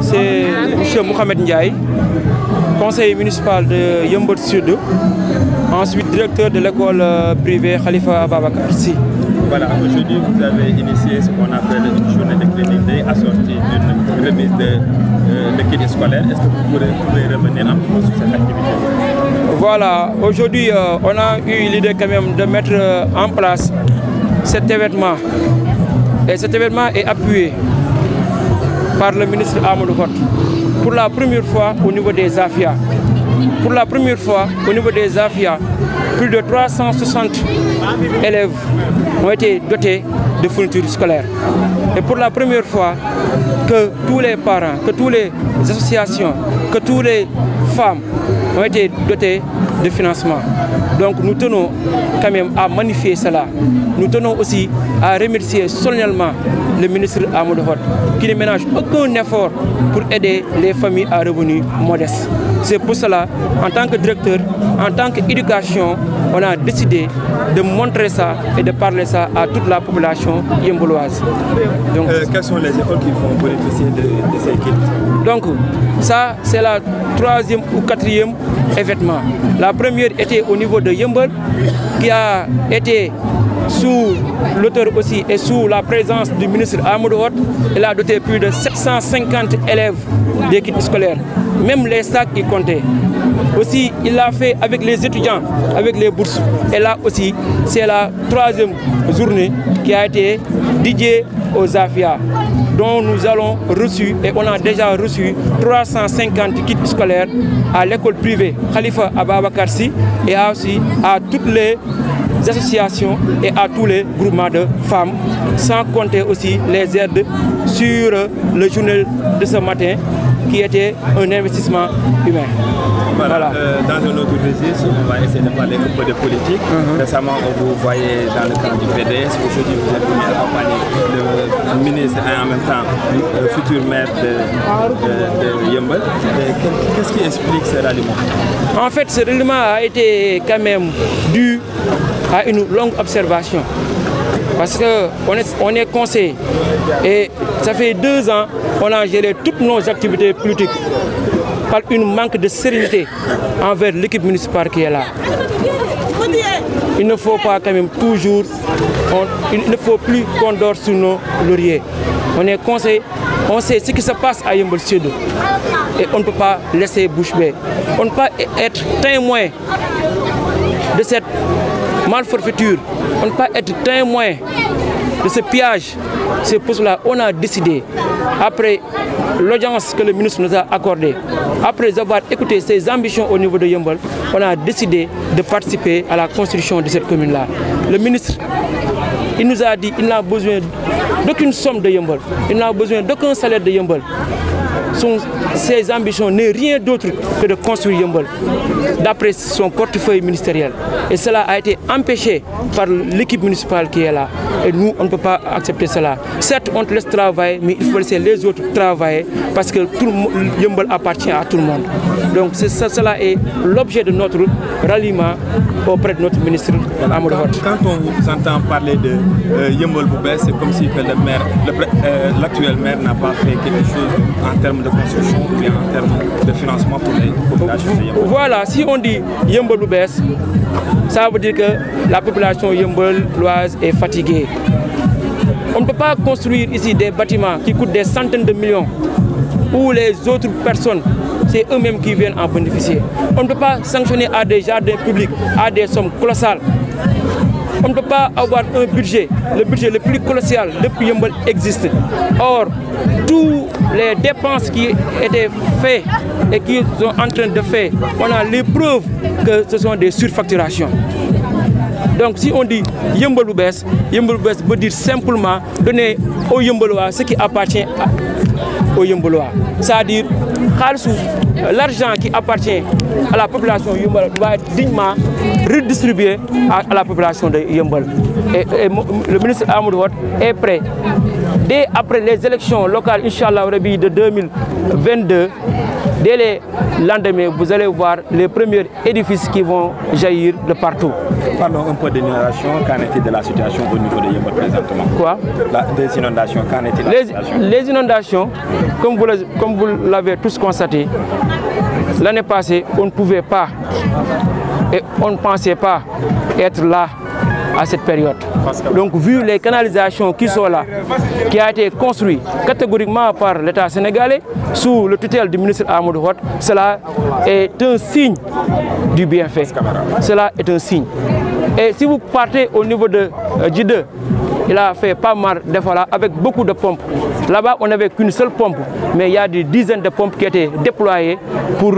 C'est M. Mohamed Ndiaye, conseiller municipal de Yeumbeul Sud, ensuite directeur de l'école privée Khalifa Ababacar Sy. Voilà, aujourd'hui vous avez initié ce qu'on appelle une journée de Cleaning Day assortie d'une remise de kits scolaires. Est-ce que vous pouvez revenir un peu sur cette activité? Voilà, aujourd'hui on a eu l'idée quand même de mettre en place cet événement. Et cet événement est appuyé par le ministre Amadou Hott pour la première fois au niveau des AFIA. Pour la première fois au niveau des AFIA, plus de 360 élèves ont été dotés de fournitures scolaires. Et pour la première fois, que tous les parents, que toutes les associations, que toutes les femmes ont été dotés de financement. Donc nous tenons quand même à magnifier cela. Nous tenons aussi à remercier solennellement le ministre Amadou Hott qui ne ménage aucun effort pour aider les familles à revenus modestes. C'est pour cela, en tant que directeur, en tant qu'éducation, on a décidé de montrer ça et de parler ça à toute la population yeumbeulloise. Donc, quelles sont les écoles qui vont bénéficier de ces kits? Donc ça, c'est la troisième ou quatrième événement. La première était au niveau de Yeumbeul, qui a été sous l'auteur aussi et sous la présence du ministre Amadou Hott. Il a doté plus de 750 élèves des kits scolaires, même les sacs qui comptaient. Aussi, il l'a fait avec les étudiants, avec les bourses. Et là aussi, c'est la troisième journée qui a été dédiée aux AFIA, dont nous allons reçu, et on a déjà reçu 350 kits scolaires à l'école privée Khalifa Ababacar Sy et aussi à toutes les associations et à tous les groupements de femmes, sans compter aussi les aides sur le journal de ce matin qui était un investissement humain. Voilà. Dans un autre registre, on va essayer de parler un peu de politique. Récemment, on vous voyait dans le camp du PDS. Aujourd'hui, vous êtes venu accompagner le ministre et en même temps le futur maire de Yeumbeul. Qu'est-ce qui explique ce ralliement? En fait, ce ralliement a été quand même dû à une longue observation. Parce qu'on est conseiller et ça fait 2 ans qu'on a géré toutes nos activités politiques par une manque de sérénité envers l'équipe municipale qui est là. Il ne faut pas quand même toujours, il ne faut plus qu'on dort sur nos lauriers. On est conseiller, on sait ce qui se passe à Yeumbeul Sud et on ne peut pas laisser bouche bée. On ne peut pas être témoin de cette malforfaiture, on ne peut pas être témoin de ce pillage. C'est pour cela qu'on a décidé, après l'audience que le ministre nous a accordée, après avoir écouté ses ambitions au niveau de Yeumbeul, on a décidé de participer à la construction de cette commune-là. Le ministre, il nous a dit qu'il n'a besoin d'aucune somme de Yeumbeul, il n'a besoin d'aucun salaire de Yeumbeul. Ses ambitions n'est rien d'autre que de construire Yeumbeul, d'après son portefeuille ministériel. Et cela a été empêché par l'équipe municipale qui est là. Et nous, on ne peut pas accepter cela. Certes, on te laisse travailler, mais il faut laisser les autres travailler parce que Yeumbeul appartient à tout le monde. Donc cela est l'objet de notre ralliement auprès de notre ministre Amadou Hott. Quand on vous entend parler de Yeumbeul bu bees, c'est comme si l'actuel maire n'a pas fait quelque chose en termes de construction ou bien en termes de financement pour les populations de Yeumbeul. Voilà, si on dit Yeumbeul bu bees, ça veut dire que la population yeumbeulloise est fatiguée. On ne peut pas construire ici des bâtiments qui coûtent des centaines de millions où les autres personnes, c'est eux-mêmes qui viennent en bénéficier. On ne peut pas sanctionner à des jardins publics à des sommes colossales. On ne peut pas avoir un budget, le budget le plus colossal depuis Yeumbeul existe. Or, toutes les dépenses qui étaient faites et qui sont en train de faire, on a les preuves que ce sont des surfacturations. Donc si on dit Yeumbeul bu bees veut dire simplement donner aux Yeumbeullois ce qui appartient aux Yeumbeullois. C'est-à-dire l'argent qui appartient à la population Yeumbeul doit être dignement redistribué à la population de Yeumbeul. et le ministre Amadou Hott est prêt. Dès après les élections locales, Inch'Allah Rabi de 2022, dès les lendemains, vous allez voir les premiers édifices qui vont jaillir de partout. Parlons un peu d'inondation. Qu'en est-il de la situation au niveau de Yeumbeul présentement? Quoi? Des inondations. Qu'en est-il de la situation? Les inondations, comme vous l'avez tous constaté, l'année passée, on ne pouvait pas et on ne pensait pas être là à cette période. Donc, vu les canalisations qui sont là, qui a été construit catégoriquement par l'État sénégalais, sous le tutelle du ministre Amadou Hott, cela est un signe du bienfait. Cela est un signe. Et si vous partez au niveau de J2, il a fait pas mal d'efforts là, avec beaucoup de pompes. Là-bas, on n'avait qu'une seule pompe, mais il y a des dizaines de pompes qui étaient déployées pour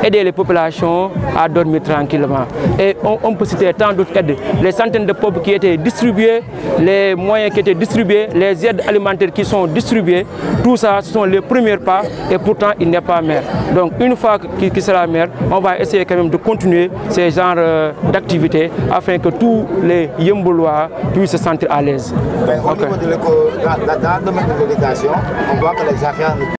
aider les populations à dormir tranquillement. Et on peut citer tant d'autres aides. Les centaines de pompes qui étaient distribuées, les moyens qui étaient distribués, les aides alimentaires qui sont distribuées, tout ça, ce sont les premiers pas et pourtant il n'est pas maire. Donc une fois qu'il sera maire, on va essayer quand même de continuer ces genres d'activités afin que tous les Yeumbeullois puissent se sentir à l'aise. Au niveau de dans le domaine de l'éducation, on voit que les enfants